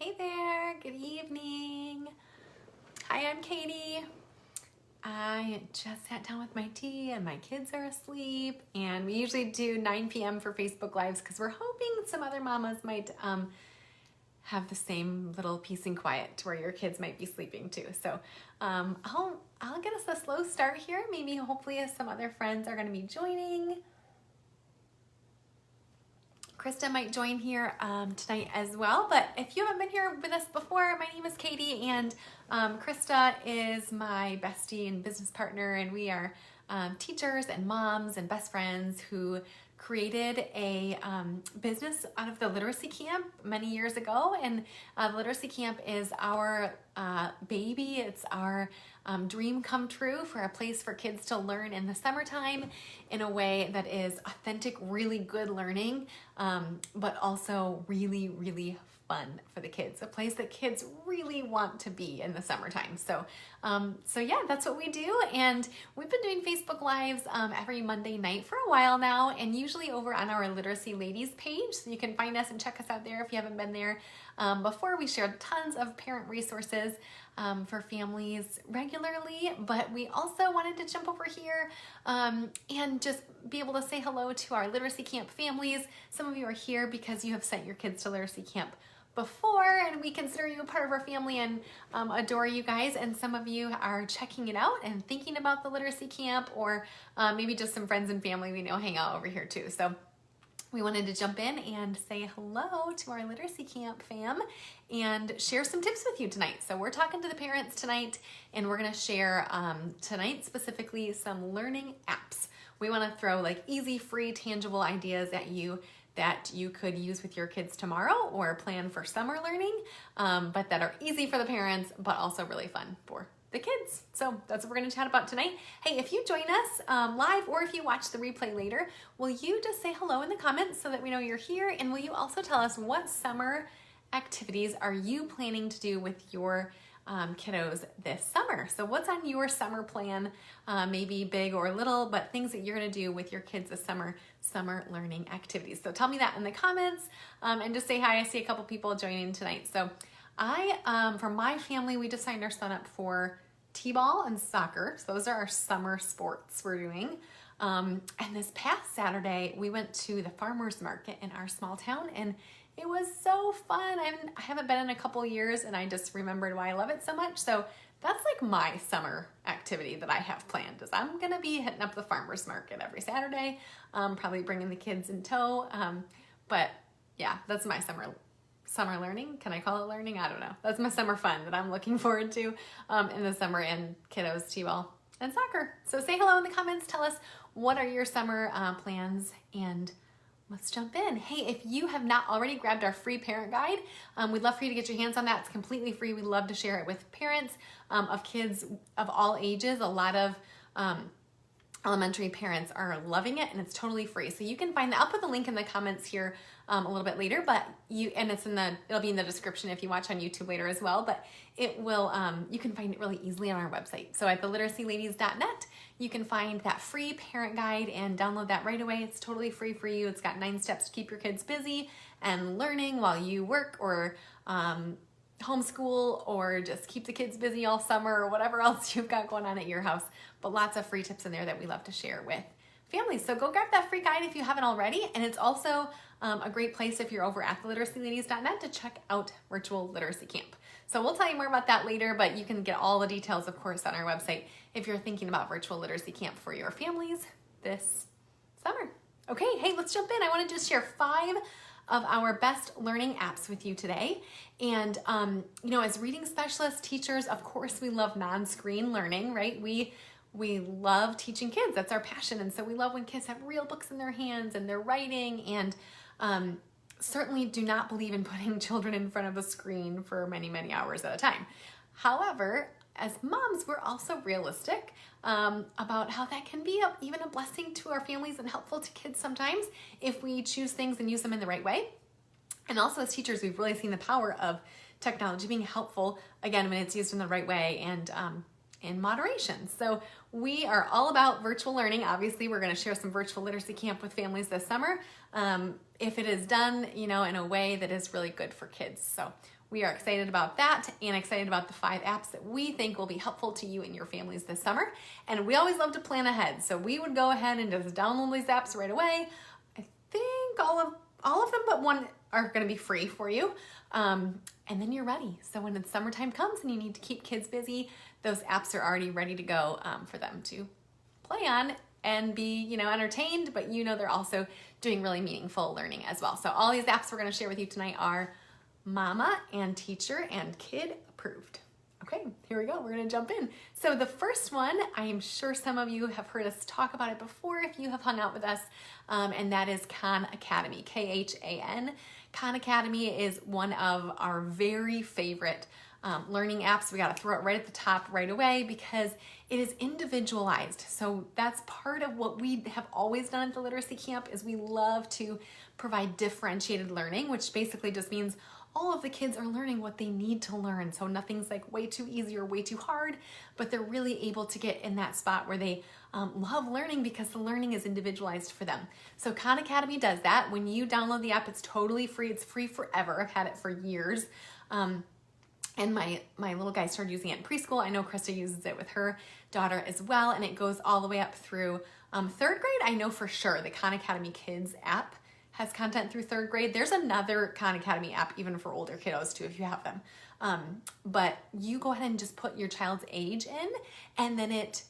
Hey there, good evening. Hi, I'm Katie. I just sat down with my tea and my kids are asleep, and we usually do 9 p.m. for Facebook Lives because we're hoping some other mamas might have the same little peace and quiet where your kids might be sleeping too. So I'll get us a slow start here. Maybe hopefully some other friends are going to be joining. Krista might join here tonight as well, but if you haven't been here with us before, my name is Katie, and Krista is my bestie and business partner, and we are teachers and moms and best friends who created a business out of the literacy camp many years ago. And the literacy camp is our baby. It's our dream come true for a place for kids to learn in the summertime in a way that is authentic, really good learning, but also really, really fun for the kids. A place that kids really want to be in the summertime. So yeah, that's what we do. And we've been doing Facebook Lives every Monday night for a while now, and usually over on our Literacy Ladies page. So you can find us and check us out there if you haven't been there before. We share tons of parent resources for families regularly, but we also wanted to jump over here and just be able to say hello to our literacy camp families. Some of you are here because you have sent your kids to literacy camp before, and we consider you a part of our family and adore you guys. And some of you are checking it out and thinking about the literacy camp, or maybe just some friends and family we know hang out over here too. So we wanted to jump in and say hello to our literacy camp fam and share some tips with you tonight. So we're talking to the parents tonight, and we're going to share tonight specifically some learning apps. We want to throw like easy, free, tangible ideas at you that you could use with your kids tomorrow or plan for summer learning, but that are easy for the parents, but also really fun for the kids. So that's what we're going to chat about tonight. Hey, if you join us live, or if you watch the replay later, will you just say hello in the comments so that we know you're here? And will you also tell us what summer activities are you planning to do with your kiddos this summer? So what's on your summer plan, maybe big or little, but things that you're going to do with your kids this summer learning activities. So tell me that in the comments, and just say hi. I see a couple people joining tonight. So for my family, we just signed our son up for t-ball and soccer. So those are our summer sports we're doing. And this past Saturday, we went to the farmer's market in our small town, and it was so fun. I haven't been in a couple years, and I just remembered why I love it so much. So that's like my summer activity that I have planned, is I'm gonna be hitting up the farmer's market every Saturday, probably bringing the kids in tow. But yeah, that's my summer learning. Can I call it learning? I don't know. That's my summer fun that I'm looking forward to in the summer, and kiddos, t-ball, and soccer. So say hello in the comments. Tell us what are your summer plans, and let's jump in. Hey, if you have not already grabbed our free parent guide, we'd love for you to get your hands on that. It's completely free. We'd love to share it with parents of kids of all ages. A lot of elementary parents are loving it, and it's totally free. So you can find that. I'll put the link in the comments here a little bit later, but it'll be in the description if you watch on YouTube later as well, but it will, you can find it really easily on our website. So at theliteracyladies.net, you can find that free parent guide and download that right away. It's totally free for you. It's got 9 steps to keep your kids busy and learning while you work or homeschool, or just keep the kids busy all summer, or whatever else you've got going on at your house. But lots of free tips in there that we love to share with families. So go grab that free guide if you haven't already. And it's also a great place if you're over at theliteracyladies.net to check out virtual literacy camp. So we'll tell you more about that later, but you can get all the details, of course, on our website if you're thinking about virtual literacy camp for your families this summer. Okay, hey, let's jump in. I want to just share 5 of our best learning apps with you today. And as reading specialists, teachers, of course, we love non-screen learning, right? We love teaching kids. That's our passion. And so we love when kids have real books in their hands and they're writing, and certainly do not believe in putting children in front of a screen for many, many hours at a time. However, as moms, we're also realistic about how that can be even a blessing to our families and helpful to kids sometimes if we choose things and use them in the right way. And also as teachers, we've really seen the power of technology being helpful, again, when it's used in the right way and in moderation. So we are all about virtual learning. Obviously, we're going to share some virtual literacy camp with families this summer if it is done, in a way that is really good for kids. So we are excited about that and excited about the 5 apps that we think will be helpful to you and your families this summer. And we always love to plan ahead. So we would go ahead and just download these apps right away. I think all of them but one are going to be free for you. And then you're ready. So when the summertime comes and you need to keep kids busy, those apps are already ready to go for them to play on and be, entertained, but they're also doing really meaningful learning as well. So all these apps we're going to share with you tonight are Mama and Teacher and Kid approved. Okay, here we go. We're going to jump in. So the first one, I'm sure some of you have heard us talk about it before if you have hung out with us, and that is Khan Academy, Khan. Khan Academy is one of our very favorite learning apps. We got to throw it right at the top right away because it is individualized. So that's part of what we have always done at the Literacy Camp is we love to provide differentiated learning, which basically just means all of the kids are learning what they need to learn. So nothing's like way too easy or way too hard, but they're really able to get in that spot where they love learning because the learning is individualized for them. So Khan Academy does that. When you download the app, it's totally free. It's free forever. I've had it for years. And my little guy started using it in preschool. I know Krista uses it with her daughter as well. And it goes all the way up through 3rd grade. I know for sure the Khan Academy Kids app has content through 3rd grade. There's another Khan Academy app even for older kiddos too, if you have them. But you go ahead and just put your child's age in, and then it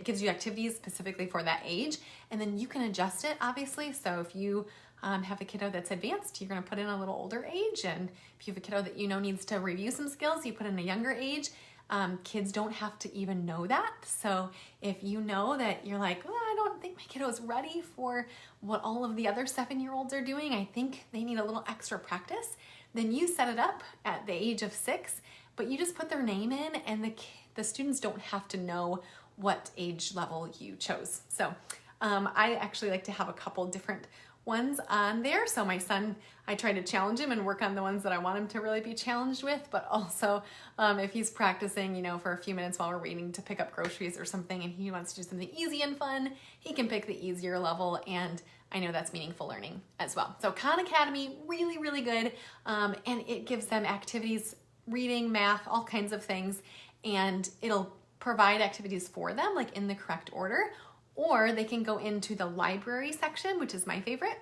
gives you activities specifically for that age, and then you can adjust it, obviously. So if you have a kiddo that's advanced, you're going to put in a little older age, and if you have a kiddo that needs to review some skills, you put in a younger age. Kids don't have to even know that. So if you know that you're like, I don't think my kiddo is ready for what all of the other 7-year-olds are doing, I think they need a little extra practice, then you set it up at the age of 6, but you just put their name in, and the students don't have to know what age level you chose. So I actually like to have a couple different ones on there. So my son, I try to challenge him and work on the ones that I want him to really be challenged with, but also if he's practicing, for a few minutes while we're waiting to pick up groceries or something and he wants to do something easy and fun, he can pick the easier level, and I know that's meaningful learning as well. So Khan Academy, really, really good, and it gives them activities, reading, math, all kinds of things, and it'll provide activities for them like in the correct order, or they can go into the library section, which is my favorite.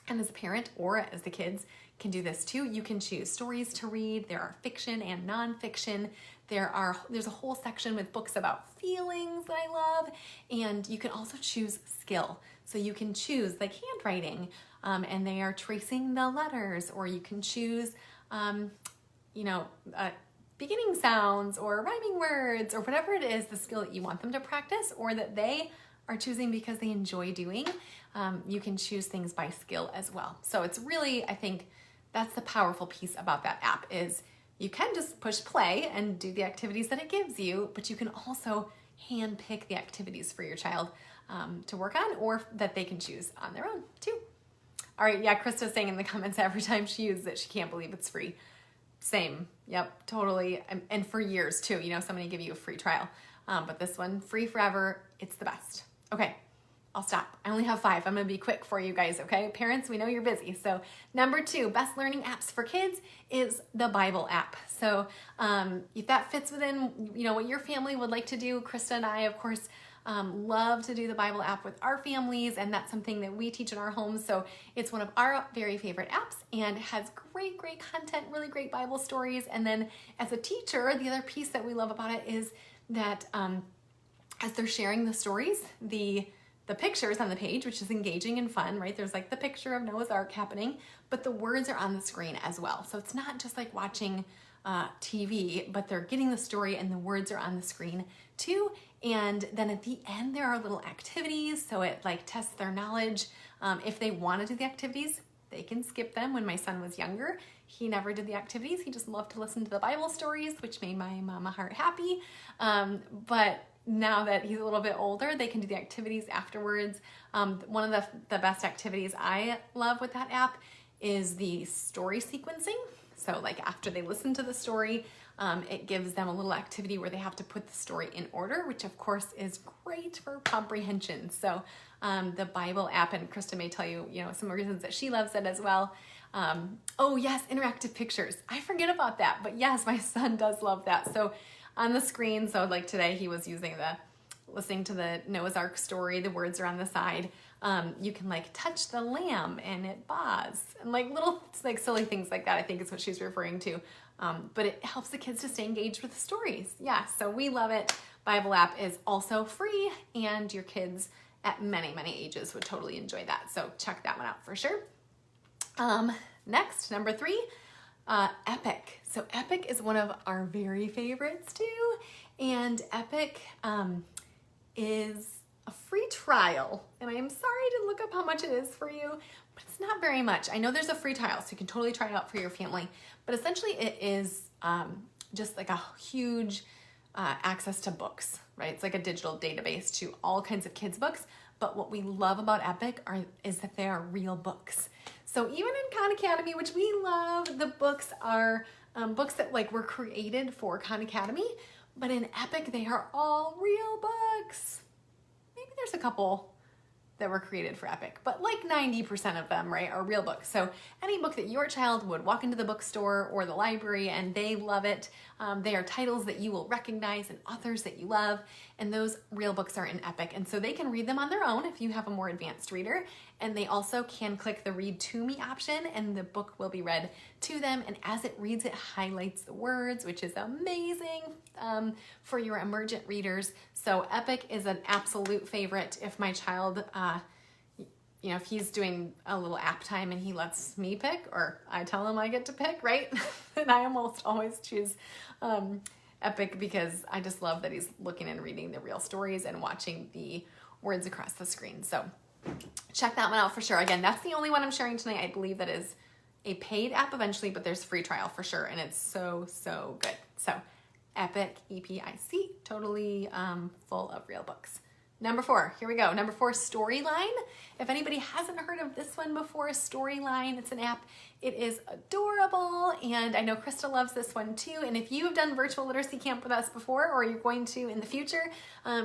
And as a parent or as the kids can do this too. You can choose stories to read. There are fiction and nonfiction. There's a whole section with books about feelings that I love. And you can also choose skill. So you can choose like handwriting, and they are tracing the letters, or you can choose, beginning sounds or rhyming words or whatever it is, the skill that you want them to practice or that they are choosing because they enjoy doing. You can choose things by skill as well. So it's really, I think that's the powerful piece about that app is you can just push play and do the activities that it gives you, but you can also hand pick the activities for your child to work on or that they can choose on their own too. All right, yeah, Krista's saying in the comments every time she uses it, she can't believe it's free. Same, yep, totally. And for years too, somebody give you a free trial. But this one, free forever, it's the best. Okay, I'll stop. I only have 5. I'm gonna be quick for you guys, okay? Parents, we know you're busy. So number 2, best learning apps for kids is the Bible app. So if that fits within, what your family would like to do, Krista and I, of course, love to do the Bible app with our families, and that's something that we teach in our homes. So it's one of our very favorite apps and has great content, really great Bible stories. And then as a teacher, the other piece that we love about it is that as they're sharing the stories, the pictures on the page, which is engaging and fun, right? There's like the picture of Noah's Ark happening, but the words are on the screen as well. So it's not just like watching TV, but they're getting the story and the words are on the screen too. And then at the end, there are little activities. So it like tests their knowledge. If they want to do the activities, they can skip them. When my son was younger, he never did the activities. He just loved to listen to the Bible stories, which made my mama heart happy. But now that he's a little bit older, they can do the activities afterwards. One of the best activities I love with that app is the story sequencing. So like after they listen to the story, it gives them a little activity where they have to put the story in order, which of course is great for comprehension. So the Bible app, and Krista may tell you, some reasons that she loves it as well. Oh yes, interactive pictures. I forget about that, but yes, my son does love that. So on the screen, so like today he was listening to the Noah's Ark story, the words are on the side. You can like touch the lamb and it baas, and like little like silly things like that, I think is what she's referring to. But it helps the kids to stay engaged with the stories. Yeah, so we love it. Bible app is also free, and your kids at many, many ages would totally enjoy that. So check that one out for sure. Next, number 3, Epic. So Epic is one of our very favorites too. And Epic is a free trial. And I am sorry to look up how much it is for you, but it's not very much. I know there's a free trial, so you can totally try it out for your family. But essentially it is just like a huge access to books, right? It's like a digital database to all kinds of kids' books. But what we love about Epic is that they are real books. So even in Khan Academy, which we love, the books are books that like were created for Khan Academy, but in Epic, they are all real books. Maybe there's a couple that were created for Epic, but like 90% of them, right, are real books. So any book that your child would walk into the bookstore or the library and they love it, they are titles that you will recognize and authors that you love, and those real books are in Epic. And so they can read them on their own if you have a more advanced reader, and they also can click the Read to Me option and the book will be read to them. And as it reads, it highlights the words, which is amazing for your emergent readers. So Epic is an absolute favorite. If my child, if he's doing a little app time and he lets me pick, or I tell him I get to pick, right? And I almost always choose Epic because I just love that he's looking and reading the real stories and watching the words across the screen. So check that one out for sure. Again, that's the only one I'm sharing tonight. I believe that is a paid app eventually, but there's free trial for sure. And it's so, so good. So Epic, EPIC, totally full of real books. Number 4, here we go. Number 4, Storyline. If anybody hasn't heard of this one before, Storyline, it's an app. It is adorable, and I know Krista loves this one too. And if you have done virtual literacy camp with us before, or you're going to in the future,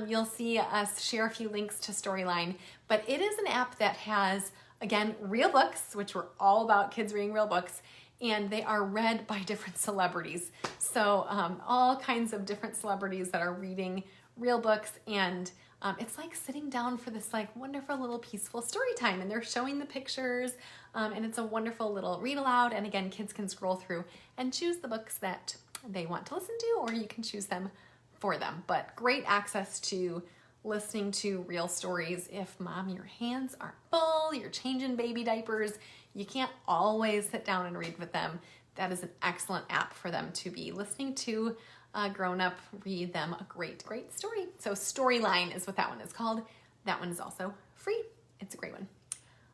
you'll see us share a few links to Storyline. But it is an app that has, again, real books, which we're all about kids reading real books, and they are read by different celebrities. So all kinds of different celebrities that are reading real books, and it's like sitting down for this like wonderful little peaceful story time, and they're showing the pictures, and it's a wonderful little read aloud. And again, kids can scroll through and choose the books that they want to listen to, or you can choose them for them. But great access to listening to real stories. If mom, your hands are full, you're changing baby diapers, you can't always sit down and read with them, that is an excellent app for them to be listening to a grown-up read them a great, great story. So Storyline is what that one is called. That one is also free. It's a great one.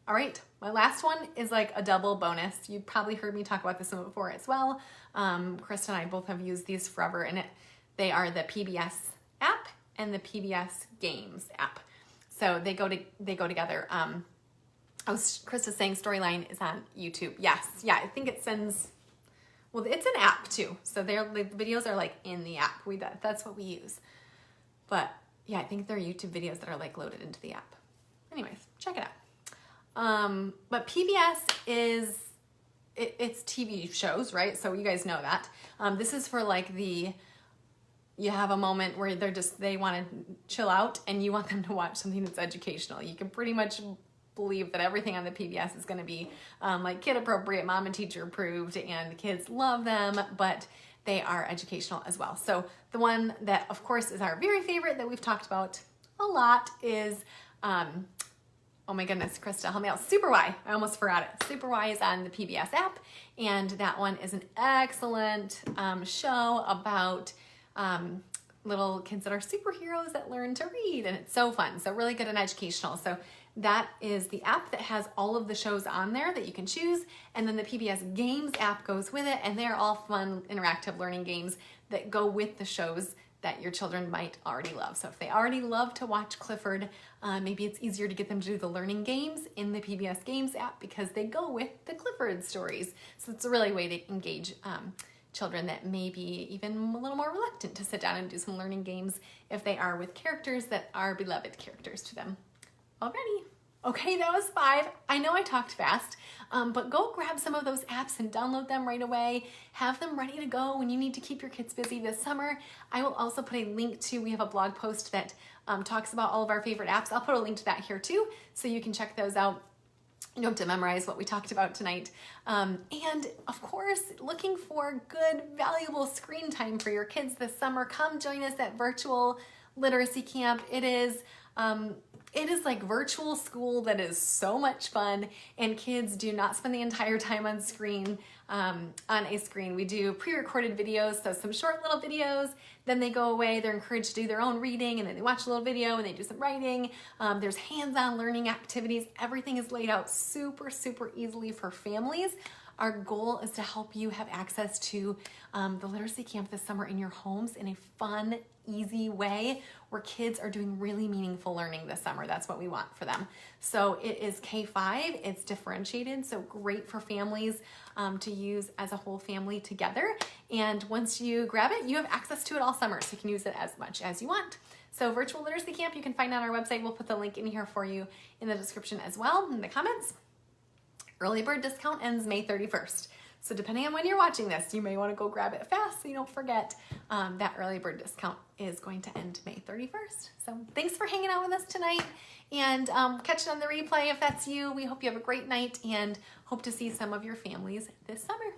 All right, my last one is like a double bonus. You probably heard me talk about this one before as well. Krista and I both have used these forever, and they are the PBS app and the PBS Games app. So they go together. Krista's saying Storyline is on YouTube. Yes, yeah, I think it sends. Well, it's an app too, so the videos are like in the app. That's what we use. But yeah, I think they're YouTube videos that are like loaded into the app. Anyways, check it out. But PBS is it's TV shows, right? So you guys know that. This is for like you have a moment where they want to chill out and you want them to watch something that's educational. You can pretty much believe that everything on the PBS is going to be like kid appropriate, mom and teacher approved, and the kids love them, but they are educational as well. So the one that of course is our very favorite that we've talked about a lot is, oh my goodness, Krista, help me out, Super Y. I almost forgot it. Super Y is on the PBS app, and that one is an excellent show about little kids that are superheroes that learn to read, and it's so fun. So really good and educational. So that is the app that has all of the shows on there that you can choose, and then the PBS Games app goes with it, and they're all fun, interactive learning games that go with the shows that your children might already love. So if they already love to watch Clifford, maybe it's easier to get them to do the learning games in the PBS Games app because they go with the Clifford stories. So it's a really way to engage children that may be even a little more reluctant to sit down and do some learning games if they are with characters that are beloved characters to them already. Okay, that was 5. I know I talked fast, but go grab some of those apps and download them right away. Have them ready to go when you need to keep your kids busy this summer. I will also put a link to, we have a blog post that talks about all of our favorite apps. I'll put a link to that here too, so you can check those out. You don't have to memorize what we talked about tonight. And of course, looking for good, valuable screen time for your kids this summer. Come join us at Virtual Literacy Camp. It is like virtual school that is so much fun, and kids do not spend the entire time on a screen. We do pre-recorded videos, so some short little videos, then they go away, they're encouraged to do their own reading, and then they watch a little video and they do some writing. There's hands-on learning activities. Everything is laid out super, super easily for families. Our goal is to help you have access to the literacy camp this summer in your homes in a fun, easy way where kids are doing really meaningful learning this summer. That's what we want for them. So it is K-5, it's differentiated, so great for families to use as a whole family together. And once you grab it, you have access to it all summer, so you can use it as much as you want. So Virtual Literacy Camp, you can find on our website. We'll put the link in here for you in the description as well, in the comments. Early bird discount ends May 31st. So depending on when you're watching this, you may want to go grab it fast so you don't forget that early bird discount is going to end May 31st. So thanks for hanging out with us tonight, and catch it on the replay if that's you. We hope you have a great night and hope to see some of your families this summer.